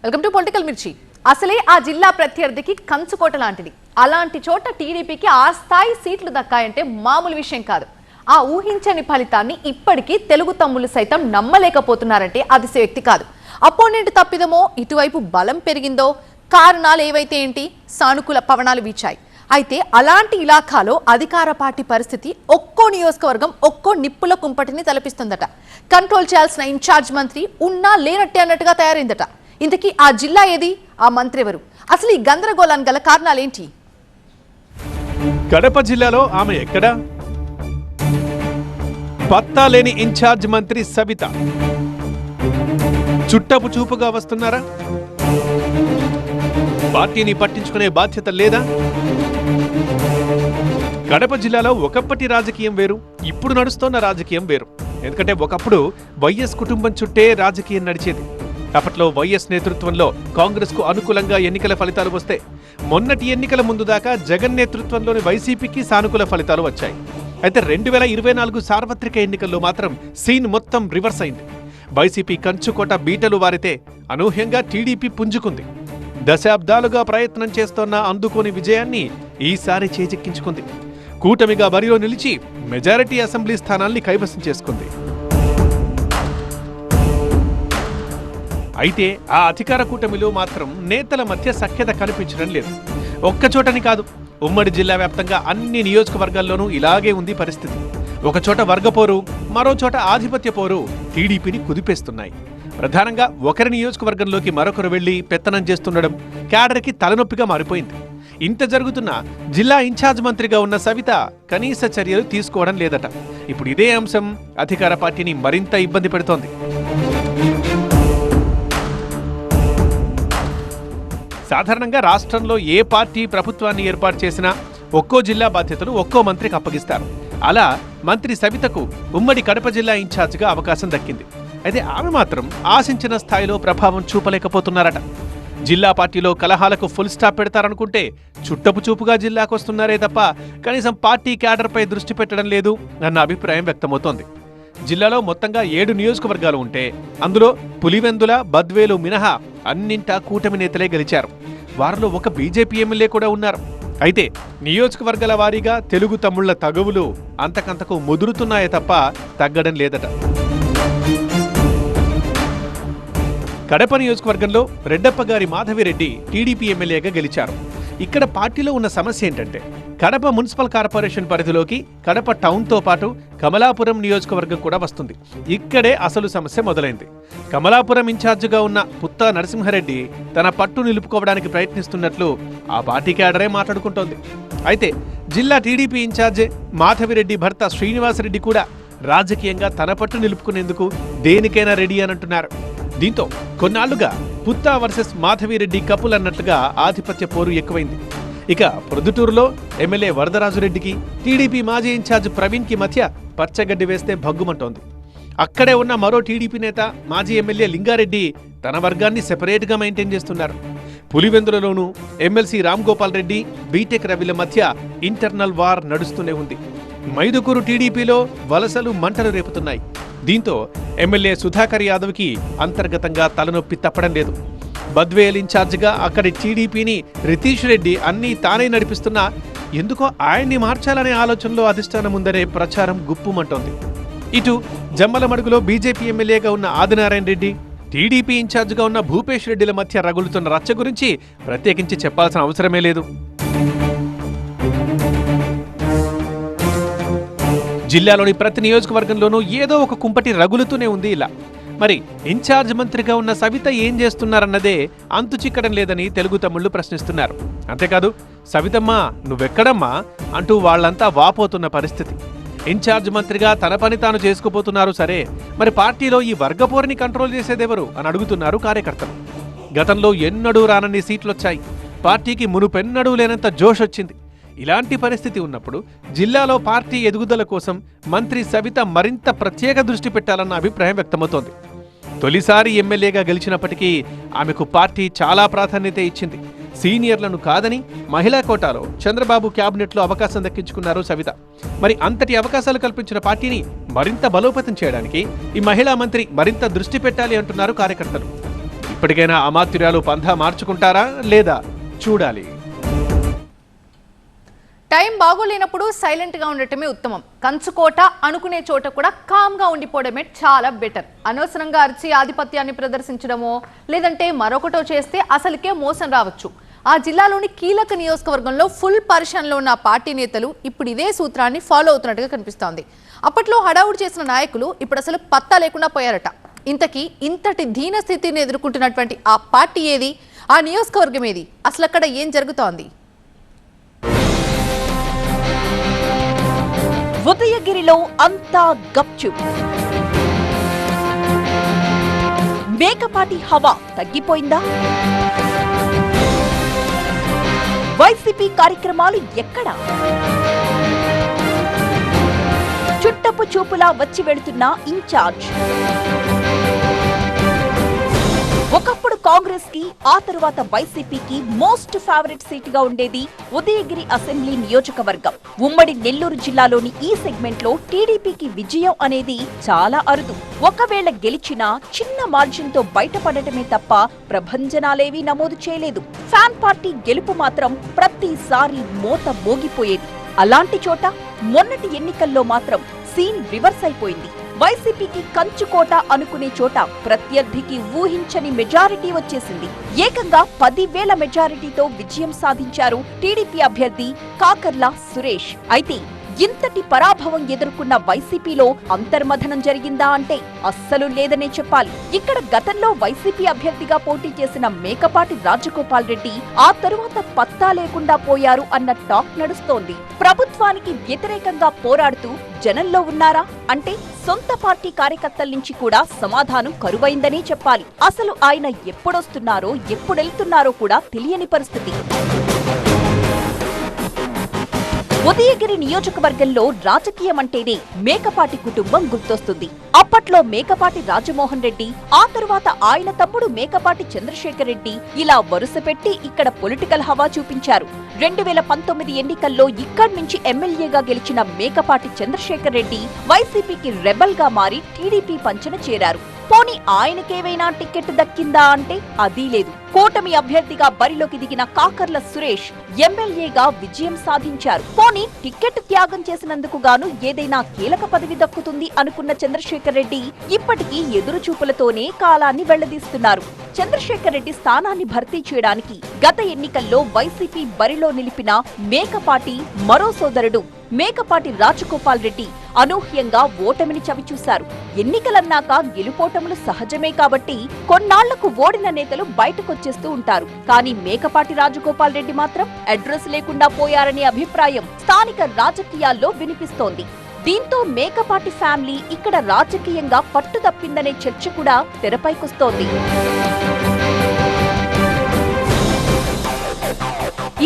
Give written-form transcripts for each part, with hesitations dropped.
Welcome to political మిర్చి. అసలే ఆ జిల్లా ప్రత్యర్థికి కంచుకోట లాంటిది. అలాంటి చోట టీడీపీకి ఆ స్థాయి సీట్లు దక్కాయంటే మామూలు విషయం కాదు. ఆ ఊహించని ఫలితాన్ని ఇప్పటికీ తెలుగు తమ్ముళ్ళు సైతం నమ్మలేకపోతున్నారంటే అతిశయోక్తి కాదు. అపోనెంట్ తప్పిదమో, ఇటువైపు బలం పెరిగిందో, కారణాలు ఏవైతే ఏంటి, సానుకూల పవనాలు వీచాయి. అయితే అలాంటి ఇలాఖాలో అధికార పార్టీ పరిస్థితి ఒక్కో నియోజకవర్గం ఒక్కో నిప్పుల కుంపటిని తలపిస్తుందట. కంట్రోల్ చేయాల్సిన ఇన్ఛార్జ్ మంత్రి ఉన్నా లేనట్టే అన్నట్టుగా తయారైందట. ఇంతకీ ఆ జిల్లా ఏది, ఆ మంత్రి ఎవరు, అసలు ఈ గందరగోళానికి గల కారణాలేంటి? కడప జిల్లాలో ఆమె ఎక్కడా? పత్తా లేని ఇన్ఛార్జ్ మంత్రి సవిత చుట్టపు చూపుగా వస్తున్నారా? పార్టీని పట్టించుకునే బాధ్యత లేదా? కడప జిల్లాలో ఒకప్పటి రాజకీయం వేరు, ఇప్పుడు నడుస్తోన్న రాజకీయం వేరు. ఎందుకంటే ఒకప్పుడు వైఎస్ కుటుంబం చుట్టే రాజకీయం నడిచేది. అప్పట్లో వైఎస్ నేతృత్వంలో కాంగ్రెస్ కు అనుకూలంగా ఎన్నికల ఫలితాలు వస్తే, మొన్నటి ఎన్నికల ముందు దాకా జగన్ నేతృత్వంలోని వైసీపీకి సానుకూల ఫలితాలు వచ్చాయి. అయితే 2024 సార్వత్రిక ఎన్నికల్లో మాత్రం సీన్ మొత్తం రివర్స్ అయింది. వైసీపీ కంచుకోట బీటలు వారితే అనూహ్యంగా టీడీపీ పుంజుకుంది. దశాబ్దాలుగా ప్రయత్నం చేస్తోన్న అందుకోని విజయాన్ని ఈసారి చేజిక్కించుకుంది. కూటమిగా బరిలో నిలిచి మెజారిటీ అసెంబ్లీ స్థానాల్ని కైవసం చేసుకుంది. అయితే ఆ అధికార కూటమిలో మాత్రం నేతల మధ్య సఖ్యత కనిపించడం లేదు. ఒక్కచోటని కాదు, ఉమ్మడి జిల్లా వ్యాప్తంగా అన్ని నియోజకవర్గాల్లోనూ ఇలాగే ఉంది పరిస్థితి. ఒకచోట వర్గపోరు, మరో చోట ఆధిపత్య పోరు టీడీపీని కుదిపేస్తున్నాయి. ప్రధానంగా ఒకరి నియోజకవర్గంలోకి మరొకరు వెళ్లి పెత్తనం చేస్తుండడం క్యాడర్కి తలనొప్పిగా మారిపోయింది. ఇంత జరుగుతున్నా జిల్లా ఇన్ఛార్జ్ మంత్రిగా ఉన్న సవిత కనీస చర్యలు తీసుకోవడం లేదట. ఇప్పుడు ఇదే అంశం అధికార పార్టీని మరింత ఇబ్బంది పెడుతోంది. సాధారణంగా రాష్ట్రంలో ఏ పార్టీ ప్రభుత్వాన్ని ఏర్పాటు చేసినా ఒక్కో జిల్లా బాధ్యతలు ఒక్కో మంత్రికి అప్పగిస్తారు. అలా మంత్రి సవితకు ఉమ్మడి కడప జిల్లా ఇన్ఛార్జిగా అవకాశం దక్కింది. అయితే ఆమె మాత్రం ఆశించిన స్థాయిలో ప్రభావం చూపలేకపోతున్నారట. జిల్లా పార్టీలో కలహాలకు ఫుల్ స్టాప్ పెడతారనుకుంటే చుట్టపు చూపుగా జిల్లాకు వస్తున్నారే తప్ప కనీసం పార్టీ క్యాడర్పై దృష్టి పెట్టడం లేదు అన్న అభిప్రాయం వ్యక్తమవుతోంది. జిల్లాలో మొత్తంగా 7 నియోజకవర్గాలు ఉంటే అందులో పులివెందుల, బద్వేలు మినహా అన్నింటా కూటమి నేతలే గెలిచారు. వారిలో ఒక బీజేపీ ఎమ్మెల్యే కూడా ఉన్నారు. అయితే నియోజకవర్గాల వారీగా తెలుగు తమ్ముళ్ల తగువులు అంతకంతకు ముదురుతున్నాయే తప్ప తగ్గడం లేదట. కడప నియోజకవర్గంలో రెడ్డప్పగారి మాధవిరెడ్డి టీడీపీ ఎమ్మెల్యేగా గెలిచారు. ఇక్కడ పార్టీలో ఉన్న సమస్య ఏంటంటే, కడప మున్సిపల్ కార్పొరేషన్ పరిధిలోకి కడప టౌన్తో పాటు కమలాపురం నియోజకవర్గం కూడా వస్తుంది. ఇక్కడే అసలు సమస్య మొదలైంది. కమలాపురం ఇన్ఛార్జిగా ఉన్న పుత్తా నరసింహారెడ్డి తన పట్టు నిలుపుకోవడానికి ప్రయత్నిస్తున్నట్లు ఆ పార్టీ క్యాడరే మాట్లాడుకుంటోంది. అయితే జిల్లా టీడీపీ ఇన్ఛార్జే మాధవిరెడ్డి భర్త శ్రీనివాసరెడ్డి కూడా రాజకీయంగా తన పట్టు నిలుపుకునేందుకు దేనికైనా రెడీ అని అంటున్నారు. దీంతో కొన్నాళ్లుగా పుత్తా వర్సెస్ మాధవిరెడ్డి కపుల్ అన్నట్లుగా ఆధిపత్య పోరు ఎక్కువైంది. ఇక ప్రొద్దుటూరులో ఎమ్మెల్యే వరదరాజురెడ్డికి టీడీపీ మాజీ ఇన్ఛార్జ్ ప్రవీణ్ కి మధ్య పచ్చగడ్డి వేస్తే భగ్గుమంటోంది. అక్కడే ఉన్న మరో టీడీపీ నేత మాజీ ఎమ్మెల్యే లింగారెడ్డి తన వర్గాన్ని సెపరేట్గా మెయింటైన్ చేస్తున్నారు. పులివెందులలోనూ ఎమ్మెల్సీ రామ్ గోపాల్ రెడ్డి, బీటెక్ రవిల మధ్య ఇంటర్నల్ వార్ నడుస్తూనే ఉంది. మైదుకూరు టీడీపీలో వలసలు మంటలు రేపుతున్నాయి. దీంతో ఎమ్మెల్యే సుధాకర్ యాదవ్కి అంతర్గతంగా తలనొప్పి తప్పడం లేదు. బద్వేల్ ఇన్ఛార్జిగా అక్కడి టీడీపీని రితీష్ రెడ్డి అన్నీ తానే నడిపిస్తున్నా ఎందుకో ఆయన్ని మార్చాలనే ఆలోచనలో అధిష్టానం ఉందనే ప్రచారం గుప్పుమంటోంది. ఇటు జమ్మలమడుగులో బీజేపీ ఎమ్మెల్యేగా ఉన్న ఆదినారాయణ రెడ్డి, టీడీపీ ఇన్ఛార్జిగా ఉన్న భూపేష్ రెడ్డిల మధ్య రగులుతున్న రచ్చ గురించి ప్రత్యేకించి చెప్పాల్సిన అవసరమే లేదు. జిల్లాలోని ప్రతి నియోజకవర్గంలోనూ ఏదో ఒక కుంపటి రగులుతూనే ఉంది. ఇలా మరి ఇన్ఛార్జ్ మంత్రిగా ఉన్న సవిత ఏం చేస్తున్నారన్నదే అంతు చిక్కడం లేదని తెలుగు తమ్ముళ్లు ప్రశ్నిస్తున్నారు. అంతేకాదు, సవితమ్మా నువ్వెక్కడమ్మా అంటూ వాళ్లంతా వాపోతున్న పరిస్థితి. ఇన్ఛార్జ్ మంత్రిగా తన పని తాను చేసుకుపోతున్నారు సరే, మరి పార్టీలో ఈ వర్గపోరిని కంట్రోల్ చేసేదెవరు అని అడుగుతున్నారు కార్యకర్తలు. గతంలో ఎన్నడూ రానన్ని సీట్లొచ్చాయి. పార్టీకి మునుపెన్నడూ లేనంత జోష్ వచ్చింది. ఇలాంటి పరిస్థితి ఉన్నప్పుడు జిల్లాలో పార్టీ ఎదుగుదల కోసం మంత్రి సవిత మరింత ప్రత్యేక దృష్టి పెట్టాలన్న అభిప్రాయం వ్యక్తమవుతోంది. తొలిసారి ఎమ్మెల్యేగా గెలిచినప్పటికీ ఆమెకు పార్టీ చాలా ప్రాధాన్యత ఇచ్చింది. సీనియర్లను కాదని మహిళా కోటాలో చంద్రబాబు క్యాబినెట్లో అవకాశం దక్కించుకున్నారు సవిత. మరి అంతటి అవకాశాలు కల్పించిన పార్టీని మరింత బలోపేతం చేయడానికి ఈ మహిళా మంత్రి మరింత దృష్టి పెట్టాలి అంటున్నారు కార్యకర్తలు. ఇప్పటికైనా అమాత్యురాలు పంథా మార్చుకుంటారా లేదా చూడాలి. టైం బాగోలేనప్పుడు సైలెంట్ గా ఉండటమే ఉత్తమం. కంచుకోట అనుకునే చోట కూడా కామ్ గా ఉండిపోవడమే చాలా బెటర్. అనవసరంగా అరిచి ఆధిపత్యాన్ని ప్రదర్శించడమో లేదంటే మరొకటో చేస్తే అసలుకే మోసం రావచ్చు. ఆ జిల్లాలోని కీలక నియోజకవర్గంలో ఫుల్ పరిషన్లో ఉన్న పార్టీ నేతలు ఇప్పుడు ఇదే సూత్రాన్ని ఫాలో అవుతున్నట్టుగా కనిపిస్తోంది. అప్పట్లో హడావుడి చేసిన నాయకులు ఇప్పుడు అసలు పత్తా లేకుండా పోయారట. ఇంతకీ ఇంతటి దీన స్థితిని ఎదుర్కొంటున్నటువంటి ఆ పార్టీ ఏది, ఆ నియోజకవర్గం ఏది, అసలు అక్కడ ఏం జరుగుతోంది? ఉదయగిరిలో అంతా గప్చుప్. మేకపాటి హవా తగ్గిపోయిందా? వైసీపీ కార్యక్రమాలు ఎక్కడ? చుట్టపు చూపులా వచ్చి వెళుతున్న ఇన్ఛార్జ్. ఒకప్పుడు కాంగ్రెస్ కి, ఆ తరువాత వైసీపీకి మోస్ట్ ఫేవరెట్ సీట్ గా ఉండేది ఉదయగిరి అసెంబ్లీ నియోజకవర్గం. ఉమ్మడి నెల్లూరు జిల్లాలోని ఈ సెగ్మెంట్ లో టీడీపీకి విజయం అనేది చాలా అరుదు. ఒకవేళ గెలిచినా చిన్న మార్జిన్ తో బయటపడటమే తప్ప ప్రభంజనాలేవీ నమోదు చేయలేదు. ఫ్యాన్ పార్టీ గెలుపు మాత్రం ప్రతిసారి మోత మోగిపోయేది. అలాంటి చోట మొన్నటి ఎన్నికల్లో మాత్రం సీన్ రివర్స్ అయిపోయింది. వైసీపీకి కంచుకోట అనుకునే చోట ప్రత్యర్థికి ఊహించని మెజారిటీ వచ్చేసింది. ఏకంగా 10,000 మెజారిటీతో విజయం సాధించారు టీడీపీ అభ్యర్థి కాకర్ల సురేష్. అయితే ఇంతటి పరాభవం ఎదుర్కొన్న వైసీపీలో అంతర్మథనం జరిగిందా అంటే అస్సలు లేదనే చెప్పాలి. ఇక్కడ గతంలో వైసీపీ అభ్యర్థిగా పోటీ చేసిన మేకపాటి రాజగోపాల్ రెడ్డి ఆ తరువాత పత్తా లేకుండా పోయారు అన్న టాక్ నడుస్తోంది. ప్రభుత్వానికి వ్యతిరేకంగా పోరాడుతూ జనంలో ఉన్నారా అంటే సొంత పార్టీ కార్యకర్తల నుంచి కూడా సమాధానం కరువైందనే చెప్పాలి. అసలు ఆయన ఎప్పుడొస్తున్నారో ఎప్పుడెళ్తున్నారో కూడా తెలియని పరిస్థితి. ఉదయగిరి నియోజకవర్గంలో రాజకీయం అంటేనే మేకపాటి కుటుంబం గుర్తొస్తుంది. అప్పట్లో మేకపాటి రాజమోహన్ రెడ్డి, ఆ తరువాత ఆయన తమ్ముడు మేకపాటి చంద్రశేఖర్ రెడ్డి ఇలా వరుసపెట్టి ఇక్కడ పొలిటికల్ హవా చూపించారు. 2019 ఎన్నికల్లో ఇక్కడి నుంచి ఎమ్మెల్యేగా గెలిచిన మేకపాటి చంద్రశేఖర్ రెడ్డి వైసీపీకి రెబల్ గా మారి టీడీపీ పంచన చేరారు. పోనీ ఆయనకేవైనా టికెట్ దక్కిందా అంటే అదీ లేదు. కూటమి అభ్యర్థిగా బరిలోకి దిగిన కాకర్ల సురేష్ ఎమ్మెల్యేగా విజయం సాధించారు. పోనీ టికెట్ త్యాగం చేసినందుకు గాను ఏదైనా కీలక పదవి దక్కుతుంది అనుకున్న చంద్రశేఖర్ రెడ్డి ఇప్పటికీ ఎదురుచూపులతోనే కాలాన్ని వెళ్లదీస్తున్నారు. చంద్రశేఖర్ రెడ్డి స్థానాన్ని భర్తీ చేయడానికి గత ఎన్నికల్లో వైసీపీ బరిలో నిలిపిన మేకపాటి మరో సోదరుడు మేకపాటి రాజగోపాల్ రెడ్డి అనూహ్యంగా ఓటమిని చవిచూశారు. ఎన్నికలన్నాక గెలుపోటములు సహజమే కాబట్టి కొన్నాళ్లకు ఓడిన నేతలు బయటకొచ్చేస్తూ ఉంటారు. కానీ మేకపాటి రాజగోపాల్ రెడ్డి మాత్రం అడ్రస్ లేకుండా పోయారనే అభిప్రాయం స్థానిక రాజకీయాల్లో వినిపిస్తోంది. దీంతో మేకపాటి ఫ్యామిలీ ఇక్కడ రాజకీయంగా పట్టు తప్పిందనే చర్చ కూడా తెరపైకొస్తోంది.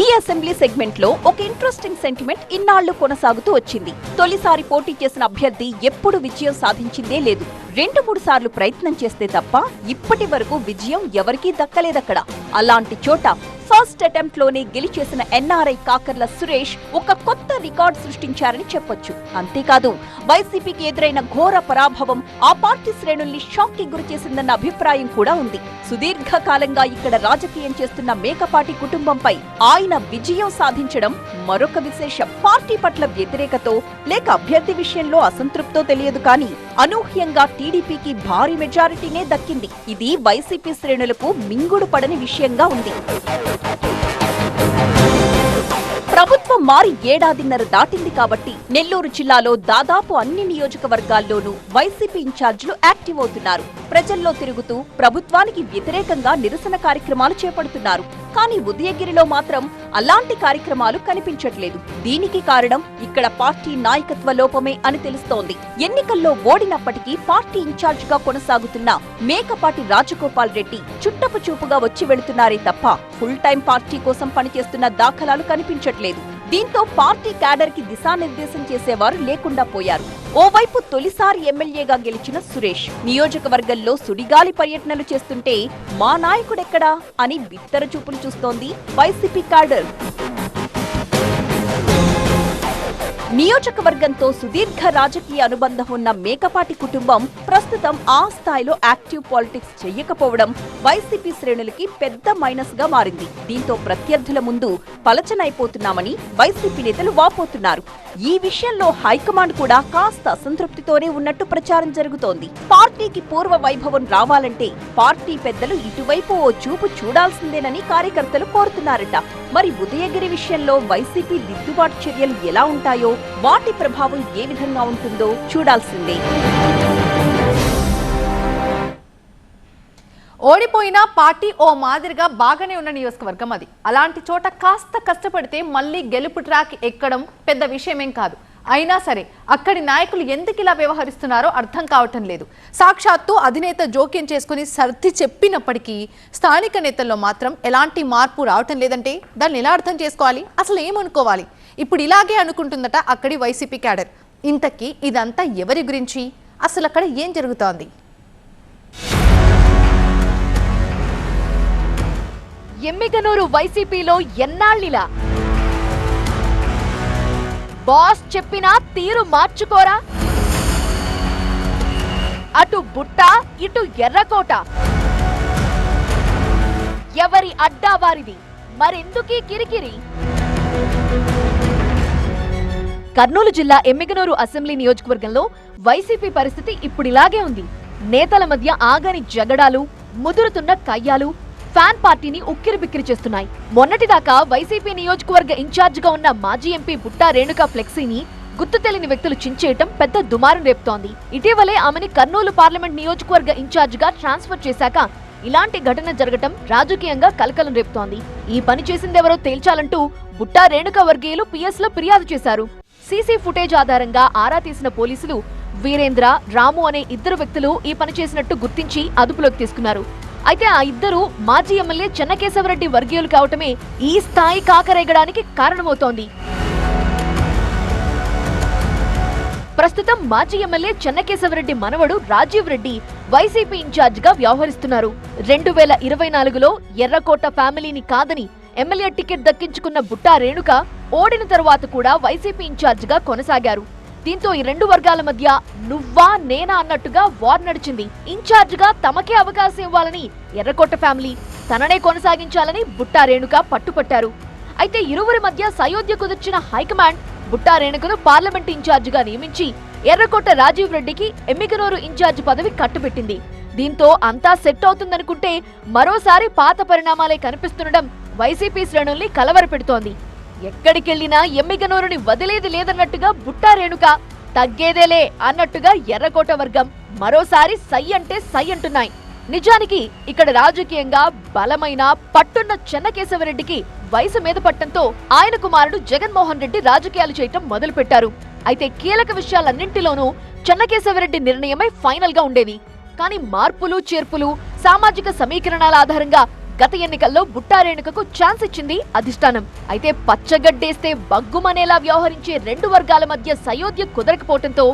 ఈ అసెంబ్లీ సెగ్మెంట్ లో ఒక ఇంట్రెస్టింగ్ సెంటిమెంట్ ఇన్నాళ్లు కొనసాగుతూ వచ్చింది. తొలిసారి పోటీ చేసిన అభ్యర్థి ఎప్పుడు విజయం సాధించిందే లేదు. 2-3 సార్లు ప్రయత్నం చేస్తే తప్ప ఇప్పటి వరకు విజయం ఎవరికీ దక్కలేదక్కడ. అలాంటి చోట ఫస్ట్ అటెంప్ట్ లోనే గెలిచేసిన ఎన్ఆర్ఐ కాకర్ల సురేష్ ఒక కొత్త రికార్డ్ సృష్టించారని చెప్పొచ్చు. అంతేకాదు వైసీపీకి ఎదురైన ఘోర పరాభవం ఆ పార్టీ శ్రేణుల్ని షాక్ కి గురి చేసిందన్న అభిప్రాయం కూడా ఉంది. సుదీర్ఘకాలంగా ఇక్కడ రాజకీయం చేస్తున్న మేకపాటి కుటుంబంపై ఆయన విజయం సాధించడం మరొక విశేషం. పార్టీ పట్ల వ్యతిరేకతో లేక అభ్యర్థి విషయంలో అసంతృప్తో తెలియదు కానీ అనూహ్యంగా టీడీపీకి భారీ మెజారిటీనే దక్కింది. ఇది వైసీపీ శ్రేణులకు మింగుడు పడని విషయంగా ఉంది. ప్రభుత్వం మారి ఏడాదిన్నర దాటింది కాబట్టి నెల్లూరు జిల్లాలో దాదాపు అన్ని నియోజకవర్గాల్లోనూ వైసీపీ ఇన్ఛార్జీలు యాక్టివ్ అవుతున్నారు. ప్రజల్లో తిరుగుతూ ప్రభుత్వానికి వ్యతిరేకంగా నిరసన కార్యక్రమాలు చేపడుతున్నారు. కానీ ఉదయగిరిలో మాత్రం అలాంటి కార్యక్రమాలు కనిపించట్లేదు. దీనికి కారణం ఇక్కడ పార్టీ నాయకత్వ లోపమే అని తెలుస్తోంది. ఎన్నికల్లో ఓడినప్పటికీ పార్టీ ఇన్ఛార్జ్ గా కొనసాగుతున్న మేకపాటి రాజగోపాల్ రెడ్డి చుట్టపు చూపుగా వచ్చి వెళుతున్నారే తప్ప ఫుల్ టైం పార్టీ కోసం పనిచేస్తున్న దాఖలాలు కనిపించట్లేదు. దీంతో పార్టీ క్యాడర్ కి దిశానిర్దేశం చేసేవారు లేకుండా పోయారు. ఓవైపు తొలిసారి ఎమ్మెల్యేగా గెలిచిన సురేష్ నియోజకవర్గంలో సుడిగాలి పర్యటనలు చేస్తుంటే మా నాయకుడెక్కడా అని బిత్తర చూపులు చూస్తోంది వైసీపీ క్యాడర్. నియోజకవర్గంతో సుదీర్ఘ రాజకీయ అనుబంధం ఉన్న మేకపాటి కుటుంబం ప్రస్తుతం ఆ స్థాయిలో యాక్టివ్ పాలిటిక్స్ చెయ్యకపోవడం వైసీపీ శ్రేణులకి పెద్ద మైనస్ గా మారింది. దీంతో ప్రత్యర్థుల ముందు పలచనైపోతున్నామని వైసీపీ నేతలు వాపోతున్నారు. ఈ విషయంలో హైకమాండ్ కూడా కాస్త అసంతృప్తితోనే ఉన్నట్టు ప్రచారం జరుగుతోంది. పార్టీకి పూర్వ వైభవం రావాలంటే పార్టీ పెద్దలు ఇటువైపు ఓ చూపు చూడాల్సిందేనని కార్యకర్తలు కోరుతున్నారట. మరి ఉదయగిరి విషయంలో వైసీపీ దిద్దుబాటు చర్యలు ఎలా ఉంటాయో, వాటి ప్రభావం ఏ విధంగా ఉంటుందో చూడాల్సిందే. ఓడిపోయినా పార్టీ ఓ మాదిరిగా బాగానే ఉన్న నియోజకవర్గం అది. అలాంటి చోట కాస్త కష్టపడితే మళ్ళీ గెలుపు ట్రాక్ ఎక్కడం పెద్ద విషయమేం కాదు. అయినా సరే అక్కడి నాయకులు ఎందుకు ఇలా వ్యవహరిస్తున్నారో అర్థం కావటం లేదు. సాక్షాత్తు అధినేత జోక్యం చేసుకుని సర్ది చెప్పినప్పటికీ స్థానిక నేతల్లో మాత్రం ఎలాంటి మార్పు రావటం లేదంటే దాన్ని ఎలా అర్థం చేసుకోవాలి, అసలు ఏమనుకోవాలి? ఇప్పుడు ఇలాగే అనుకుంటుందట అక్కడి వైసీపీ క్యాడర్. ఇంతకీ ఇదంతా ఎవరి గురించి, అసలు అక్కడ ఏం జరుగుతోంది? ఎమ్మిగనూరు వైసీపీలో ఎన్నాళ్ళిలా బాస్ చెప్పినా తీరు మార్చుకోరా? అటు బుట్ట, ఇటు ఎర్రకోట, ఎవరి అడ్డా వారిది. మరెందుకీ కిరికిరి? కర్నూలు జిల్లా ఎమ్మిగనూరు అసెంబ్లీ నియోజకవర్గంలో వైసీపీ పరిస్థితి ఇప్పుడిలాగే ఉంది. నేతల మధ్య ఆగని జగడాలు, ముదురుతున్న కయ్యాలు ఫ్యాన్ పార్టీని ఉక్కిరిబిక్కిరి చేస్తున్నాయి. మొన్నటిదాకా వైసీపీ నియోజకవర్గ ఇన్ఛార్జిగా ఉన్న మాజీ ఎంపీ బుట్టా రేణుకా ఫ్లెక్సీని గుర్తు తెలియని వ్యక్తులు చించేయటం పెద్ద దుమారం రేపుతోంది. ఇటీవలే ఆమెని కర్నూలు పార్లమెంట్ నియోజకవర్గ ఇన్ఛార్జిగా ట్రాన్స్ఫర్ చేశాక ఇలాంటి ఘటన జరగటం రాజకీయంగా కలకలం రేపుతోంది. ఈ పని చేసిందెవరో తేల్చాలంటూ బుట్టా రేణుకా వర్గీయులు పిఎస్ లో ఫిర్యాదు చేశారు. సీసీ ఫుటేజ్ ఆధారంగా ఆరా తీసిన పోలీసులు వీరేంద్ర, రాము అనే ఇద్దరు వ్యక్తులు ఈ పని చేసినట్టు గుర్తించి అదుపులోకి తీసుకున్నారు. అయితే ఆ ఇద్దరు మాజీ ఎమ్మెల్యే చెన్నకేశవరెడ్డి వర్గీయులు కావటమే ఈ స్థాయి కాకరేగడానికి కారణమవుతోంది. ప్రస్తుతం మాజీ ఎమ్మెల్యే చెన్నకేశవరెడ్డి మనవడు రాజీవ్ రెడ్డి వైసీపీ ఇన్ఛార్జిగా వ్యవహరిస్తున్నారు. 2024లో ఎర్రకోట ఫ్యామిలీని కాదని ఎమ్మెల్యే టికెట్ దక్కించుకున్న బుట్టా రేణుక ఓడిన తరువాత కూడా వైసీపీ ఇన్ఛార్జిగా కొనసాగారు. దీంతో ఈ రెండు వర్గాల మధ్య నువ్వా నేనా అన్నట్టుగా వార్ నడిచింది. ఇన్ఛార్జిగా తమకే అవకాశం ఇవ్వాలని ఎర్రకోట ఫ్యామిలీ, తననే కొనసాగించాలని బుట్టా రేణుక పట్టుపట్టారు. అయితే ఇరువురి మధ్య సయోధ్య కుదిర్చిన హైకమాండ్ బుట్టా రేణుకను పార్లమెంట్ ఇన్ఛార్జిగా నియమించి ఎర్రకోట రాజీవ్ రెడ్డికి ఎమ్మిగనూరు ఇన్ఛార్జి పదవి కట్టుబెట్టింది. దీంతో అంతా సెట్ అవుతుందనుకుంటే మరోసారి పాత పరిణామాలే కనిపిస్తుండడం వైసీపీ శ్రేణుల్ని కలవరపెడుతోంది. ఎక్కడికెళ్లినా ఎమ్మిగనూరుని వదిలేది లేదన్నట్టుగా బుట్టా రేణుక, తగ్గేదేలే అన్నట్టుగా ఎర్రకోట వర్గం మరోసారి సై అంటే సై అంటున్నాయి. నిజానికి ఇక్కడ రాజకీయంగా బలమైన పట్టున్న చెన్నకేశవరెడ్డికి వయసు మీద పట్టంతో ఆయన కుమారుడు జగన్మోహన్ రెడ్డి రాజకీయాలు చేయటం మొదలుపెట్టారు. అయితే కీలక విషయాలన్నింటిలోనూ చెన్నకేశవరెడ్డి నిర్ణయమే ఫైనల్ గా ఉండేది. కానీ మార్పులు చేర్పులు, సామాజిక సమీకరణాల ఆధారంగా గత ఎన్నికల్లో బుట్టా రేణుకకు ఛాన్స్ ఇచ్చింది అధిష్టానం. అయితే పచ్చగడ్డేస్తే బగ్గుమనేలా వ్యవహరించే రెండు వర్గాల మధ్య సయోధ్య కుదరకపోవడంతో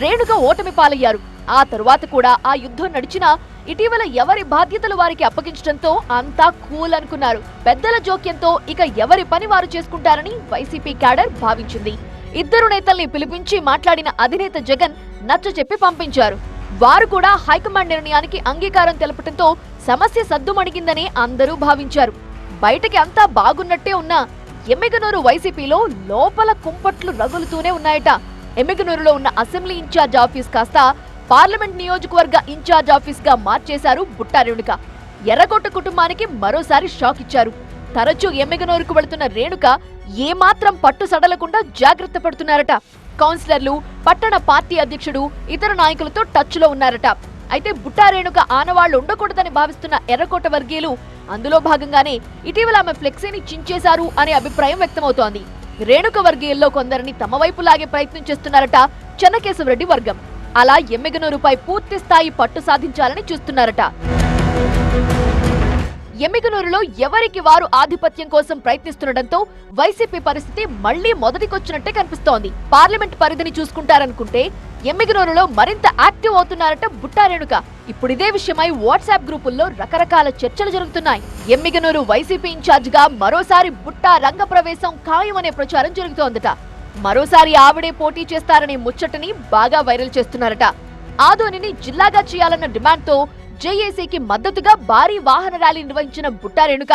రేణుక ఓటమి పాలయ్యారు. ఆ తరువాత కూడా ఆ యుద్ధం నడిచినా ఇటీవల ఎవరి బాధ్యతలు వారికి అప్పగించడంతో అంతా కూల్ అనుకున్నారు. పెద్దల జోక్యంతో ఇక ఎవరి పని వారు చేసుకుంటారని వైసీపీ క్యాడర్ భావించింది. ఇద్దరు నేతల్ని పిలిపించి మాట్లాడిన అధినేత జగన్ నచ్చచెప్పి పంపించారు. వారు కూడా హైకమాండ్ నిర్ణయానికి అంగీకారం తెలపడంతో సమస్య సద్దుమణిగిందని అందరూ భావించారు. బయటకి అంతా బాగున్నట్టే ఉన్నా ఎమ్మిగనూరు వైసీపీలో లోపల కుంపట్లు రగులుతూనే ఉన్నాయట. ఎమ్మిగనూరులో ఉన్న అసెంబ్లీ ఇన్ఛార్జ్ ఆఫీస్ కాస్త పార్లమెంట్ నియోజకవర్గ ఇన్ఛార్జ్ ఆఫీస్ గా మార్చేశారు బుట్టా రేణుక. ఎర్రకోట కుటుంబానికి మరోసారి షాక్ ఇచ్చారు. తరచూ ఎమ్మిగనూరుకు వెళుతున్న రేణుక ఏమాత్రం పట్టు సడలకుండా జాగ్రత్త పడుతున్నారట. కౌన్సిలర్లు, పట్టణ పార్టీ అధ్యక్షుడు, ఇతర నాయకులతో టచ్ లో ఉన్నారట. అయితే బుట్టా రేణుక ఆనవాళ్లు ఉండకూడదని భావిస్తున్న ఎర్రకోట వర్గీయులు అందులో భాగంగానే ఇటీవల ఆమె ఫ్లెక్సీని చించేశారు అనే అభిప్రాయం వ్యక్తమవుతోంది. రేణుక వర్గీయుల్లో కొందరిని తమ వైపు లాగే ప్రయత్నం చేస్తున్నారట చెన్నకేశవరెడ్డి వర్గం. అలా ఎమ్మిగనూరుపై పూర్తి స్థాయి పట్టు సాధించాలని చూస్తున్నారట. ఎమ్మిగనూరులో ఎవరికి వారు ఆధిపత్యం కోసం ప్రయత్నిస్తుండటంతో వైసీపీ పరిస్థితి మళ్లీ మొదటికొచ్చినట్టే కనిపిస్తోంది. పార్లమెంట్ పరిధిని చూసుకుంటారనుకుంటే ఎమ్మిగనూరులో మరింత యాక్టివ్ అవుతున్నారట బుట్టా రేణుక. ఇప్పుడు ఇదే విషయమై వాట్సాప్ గ్రూపుల్లో రకరకాల చర్చలు జరుగుతున్నాయి. ఎమ్మిగనూరు వైసీపీ ఇన్ఛార్జిగా మరోసారి బుట్టా రంగప్రవేశం ఖాయమనే ప్రచారం జరుగుతోందట. మరోసారి ఆవిడే పోటీ చేస్తారనే ముచ్చటని బాగా వైరల్ చేస్తున్నారట. ఆదోనిని జిల్లాగా చేయాలన్న డిమాండ్తో జేఏసీకి మద్దతుగా భారీ వాహన ర్యాలీ నిర్వహించిన బుట్టా రేణుక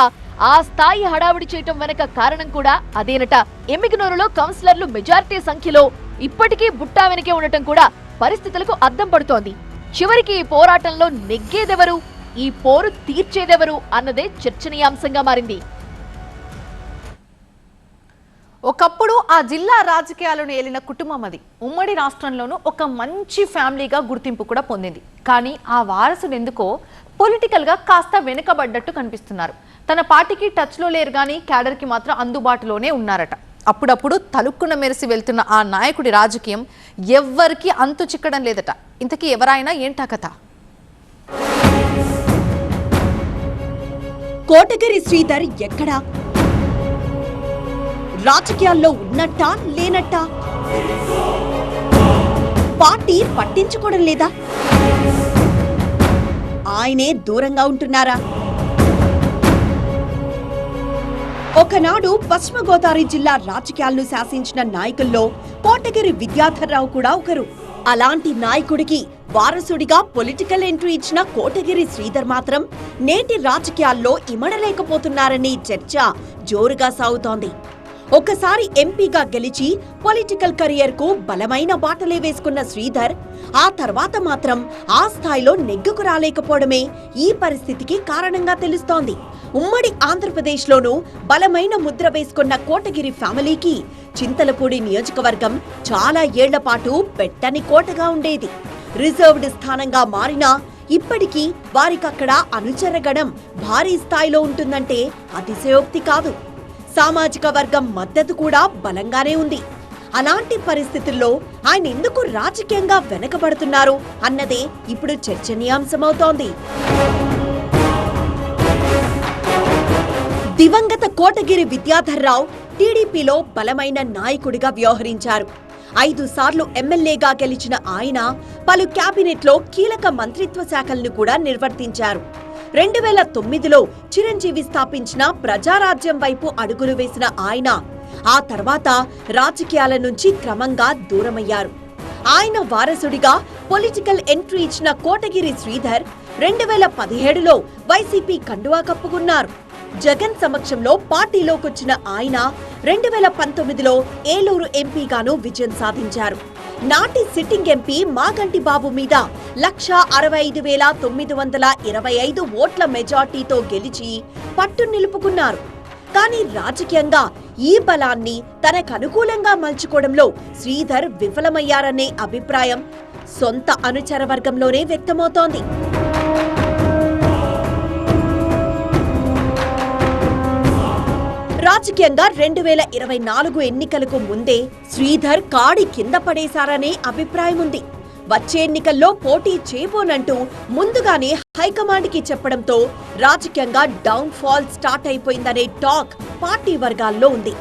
ఆ స్థాయి హడావుడి చేయటం వెనక కారణం కూడా అదేనట. ఎమ్మిగనూరులో కౌన్సిలర్లు మెజారిటీ సంఖ్యలో ఇప్పటికీ బుట్టా వెనకే ఉండటం కూడా పరిస్థితులకు అద్దం పడుతోంది. చివరికి ఈ పోరాటంలో నెగ్గేదెవరు, ఈ పోరు తీర్చేదెవరు అన్నదే చర్చనీయాంశంగా మారింది. ఒకప్పుడు ఆ జిల్లా రాజకీయాలను ఏలిన కుటుంబం అది. ఉమ్మడి రాష్ట్రంలోనూ ఒక మంచి ఫ్యామిలీగా గుర్తింపు కూడా పొందింది. కానీ ఆ వారసుడు ఎందుకో పొలిటికల్గా కాస్త వెనుకబడ్డట్టు కనిపిస్తున్నారు. తన పార్టీకి టచ్లో లేరు కానీ క్యాడర్కి మాత్రం అందుబాటులోనే ఉన్నారట. అప్పుడప్పుడు తలుక్కున మెరిసి వెళ్తున్న ఆ నాయకుడి రాజకీయం ఎవ్వరికీ అంతు చిక్కడం లేదట. ఇంతకీ ఎవరైనా ఏంటా కథ? కోటగిరి శ్రీధర్ ఎక్కడా? రాజకీయాల్లో ఉన్నట్టా లేనట్టా? పార్టీ పట్టించుకోవడం లేదా? ఆయనే దూరంగా ఉంటున్నారా? ఒకనాడు పశ్చిమ గోదావరి జిల్లా రాజకీయాలను శాసించిన నాయకుల్లో కోటగిరి విద్యాధర్రావు కూడా ఒకరు. అలాంటి నాయకుడికి వారసుడిగా పొలిటికల్ ఎంట్రీ ఇచ్చిన కోటగిరి శ్రీధర్ మాత్రం నేటి రాజకీయాల్లో ఇమడలేకపోతున్నారనే చర్చ జోరుగా సాగుతోంది. ఒకసారి ఎంపీగా గెలిచి పొలిటికల్ కెరియర్ కు బలమైన బాటలే వేసుకున్న శ్రీధర్ ఆ తర్వాత మాత్రం ఆ స్థాయిలో నెగ్గుకు రాలేకపోవడమే ఈ పరిస్థితికి కారణంగా తెలుస్తోంది. ఉమ్మడి ఆంధ్రప్రదేశ్లోనూ బలమైన ముద్ర వేసుకున్న కోటగిరి ఫ్యామిలీకి చింతలపూడి నియోజకవర్గం చాలా ఏళ్ల పాటు పెట్టని కోటగా ఉండేది. రిజర్వ్డ్ స్థానంగా మారినా ఇప్పటికీ వారికక్కడ అనుచరగణం భారీ స్థాయిలో ఉంటుందంటే అతిశయోక్తి కాదు. సామాజిక వర్గం మద్దతు కూడా బలంగానే ఉంది. అలాంటి పరిస్థితుల్లో ఆయన ఎందుకు రాజకీయంగా వెనకబడుతున్నారు అన్నదే ఇప్పుడు చర్చనీయాంశమవుతోంది. దివంగత కోటగిరి విద్యాధర్రావు టీడీపీలో బలమైన నాయకుడిగా వ్యవహరించారు. 5 సార్లు ఎమ్మెల్యేగా గెలిచిన ఆయన పలు క్యాబినెట్లో కీలక మంత్రిత్వ శాఖలను కూడా నిర్వర్తించారు. 2009లో చిరంజీవి స్థాపించిన ప్రజారాజ్యం వైపు అడుగులు వేసిన ఆయన ఆ తర్వాత రాజకీయాల నుంచి క్రమంగా దూరమయ్యారు. ఆయన వారసుడిగా పొలిటికల్ ఎంట్రీ ఇచ్చిన కోటగిరి శ్రీధర్ 2017లో వైసీపీ కండువా కప్పుకున్నారు. జగన్ సమక్షంలో పార్టీలోకొచ్చిన ఆయన 2019లో ఏలూరు ఎంపీగాను విజయం సాధించారు. నాటి సిట్టింగ్ ఎంపీ మాగంటి బాబు మీద 165,925 ఓట్ల మెజార్టీతో గెలిచి పట్టు నిలుపుకున్నారు. కానీ రాజకీయంగా ఈ బలాన్ని తనకనుకూలంగా మలుచుకోవడంలో శ్రీధర్ విఫలమయ్యారనే అభిప్రాయం సొంత అనుచర వర్గంలోనే వ్యక్తమవుతోంది. రాజకీయంగా 2024 ఎన్నికలకు ముందే శ్రీధర్ కాడి కింద పడేశారనే అభిప్రాయం ఉంది. వచ్చే ఎన్నికల్లో పోటీ చేయబోనంటూ ముందుగానే హైకమాండ్కి చెప్పడంతో రాజకీయంగా డౌన్ ఫాల్ స్టార్ట్ అయిపోయిందనే టాక్ పార్టీ వర్గాల్లో ఉంది.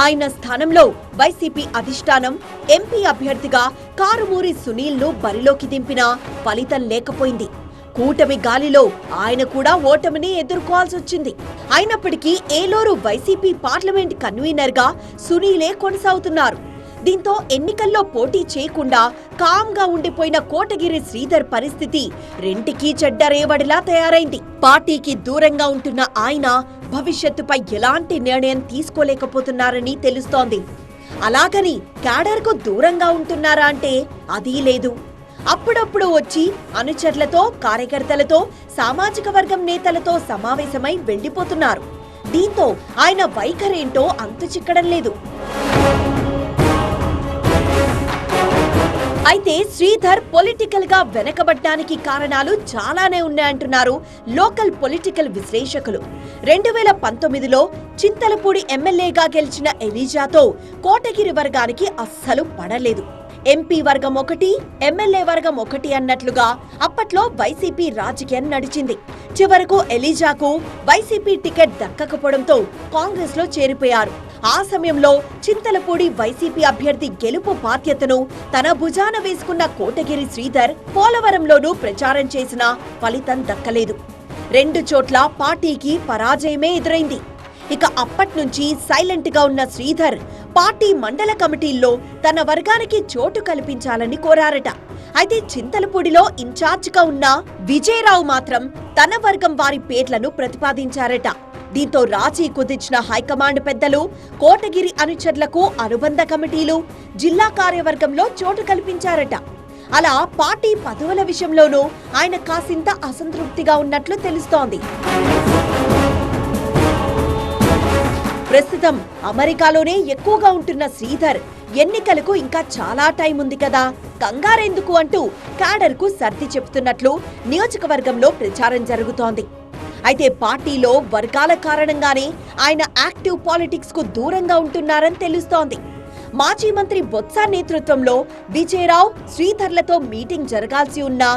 ఆయన స్థానంలో వైసీపీ అధిష్టానం ఎంపీ అభ్యర్థిగా కారుమూరి సునీల్ను బరిలోకి దింపినా ఫలితం లేకపోయింది. కూటమి గాలిలో ఆయన కూడా ఓటమిని ఎదుర్కోవాల్సి వచ్చింది. అయినప్పటికీ ఏలూరు వైసీపీ పార్లమెంట్ కన్వీనర్ గా సునీలే కొనసాగుతున్నారు. దీంతో ఎన్నికల్లో పోటీ చేయకుండా కామ్గా ఉండిపోయిన కోటగిరి శ్రీధర్ పరిస్థితి రెంటికి చెడ్డరేవడిలా తయారైంది. పార్టీకి దూరంగా ఉంటున్న ఆయన భవిష్యత్తుపై ఎలాంటి నిర్ణయం తీసుకోలేకపోతున్నారని తెలుస్తోంది. అలాగని క్యాడర్కు దూరంగా ఉంటున్నారా అంటే అదీ లేదు. అప్పుడప్పుడు వచ్చి అనుచరులతో, కార్యకర్తలతో, సామాజిక వర్గం నేతలతో సమావేశమై వెళ్లిపోతున్నారు. దీంతో ఆయన వైఖరేంటో అంతు చిక్కడం లేదు. అయితే శ్రీధర్ పొలిటికల్ గా వెనకబడ్డానికి కారణాలు చాలానే ఉన్నాయంటున్నారు లోకల్ పొలిటికల్ విశ్లేషకులు. 2019లో చింతలపూడి ఎమ్మెల్యేగా గెలిచిన ఎలీజాతో కోటగిరి వర్గానికి అస్సలు పడలేదు. ఎంపీ వర్గం ఒకటి, ఎమ్మెల్యే వర్గం ఒకటి అన్నట్లుగా అప్పట్లో వైసీపీ రాజకీయం నడిచింది. చివరకు ఎలీజాకు వైసీపీ టికెట్ దక్కకపోవడంతో కాంగ్రెస్ లో చేరిపోయారు. ఆ సమయంలో చింతలపూడి వైసీపీ అభ్యర్థి గెలుపు బాధ్యతను తన భుజాన వేసుకున్న కోటగిరి శ్రీధర్ పోలవరంలోనూ ప్రచారం చేసినా ఫలితం దక్కలేదు. 2 చోట్ల పార్టీకి పరాజయమే ఎదురైంది. ఇక అప్పట్నుంచి సైలెంట్ గా ఉన్న శ్రీధర్ పార్టీ మండల కమిటీల్లో తన వర్గానికి చోటు కల్పించాలని కోరారట. అయితే చింతలపూడిలో ఇన్ఛార్జ్ గా ఉన్న విజయరావు మాత్రం తన వర్గం వారి పేర్లను ప్రతిపాదించారట. దీంతో రాజీ కుదిర్చిన హైకమాండ్ పెద్దలు కోటగిరి అనుచరులకు అనుబంధ కమిటీలు జిల్లా కార్యవర్గంలో చోటు కల్పించారట. అలా పార్టీ పదవుల విషయంలోనూ ఆయన కాసింత అసంతృప్తిగా ఉన్నట్లు తెలుస్తోంది. ప్రస్తుతం అమెరికాలోనే ఎక్కువగా ఉంటున్న శ్రీధర్ ఎన్నికలకు ఇంకా చాలా టైం ఉంది కదా, కంగారెందుకు అంటూ క్యాడర్ కు సర్ది చెబుతున్నట్లు నియోజకవర్గంలో ప్రచారం జరుగుతోంది. అయితే పార్టీలో వర్గాల కారణంగానే ఆయన యాక్టివ్ పాలిటిక్స్ కు దూరంగా ఉంటున్నారని తెలుస్తోంది. మాజీ మంత్రి బొత్స నేతృత్వంలో విజయరావు శ్రీధర్లతో మీటింగ్ జరగాల్సి ఉన్నా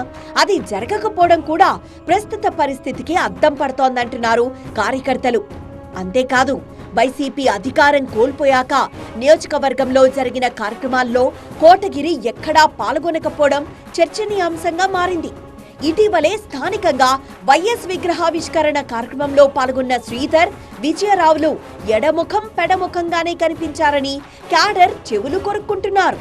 అది జరగకపోవడం కూడా ప్రస్తుత పరిస్థితికి అద్దం పడుతోందంటున్నారు కార్యకర్తలు. అంతేకాదు, వైసీపీ అధికారం కోల్పోయాక నియోజకవర్గంలో జరిగిన కార్యక్రమాల్లో కోటగిరి ఎక్కడా పాల్గొనకపోవడం చర్చనీయాంశంగా మారింది. ఇటీవలే స్థానికంగా వైఎస్ విగ్రహావిష్కరణ కార్యక్రమంలో పాల్గొన్న శ్రీధర్, విజయరావులు ఎడముఖం పెడముఖంగానే కనిపించారని క్యాడర్ చెవులు కొరుక్కుంటున్నారు.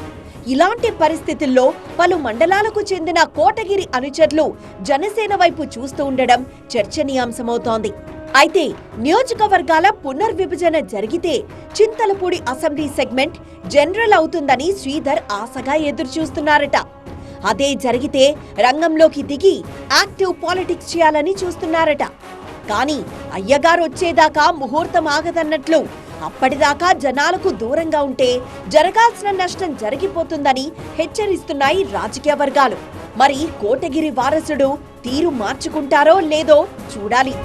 ఇలాంటి పరిస్థితుల్లో పలు మండలాలకు చెందిన కోటగిరి అనుచరులు జనసేన వైపు చూస్తూ ఉండడం చర్చనీయాంశమవుతోంది. అయితే నియోజకవర్గాల పునర్విభజన జరిగితే చింతలపూడి అసెంబ్లీ సెగ్మెంట్ జనరల్ అవుతుందని శ్రీధర్ ఆశగా ఎదురుచూస్తున్నారట. అదే జరిగితే రంగంలోకి దిగి యాక్టివ్ పాలిటిక్స్ చేయాలని చూస్తున్నారట. కానీ అయ్యగారు వచ్చేదాకా ముహూర్తం ఆగదన్నట్లు అప్పటిదాకా జనాలకు దూరంగా ఉంటే జరగాల్సిన నష్టం జరిగిపోతుందని హెచ్చరిస్తున్నాయి రాజకీయ వర్గాలు. మరి కోటగిరి వారసుడు తీరు మార్చుకుంటారో లేదో చూడాలి.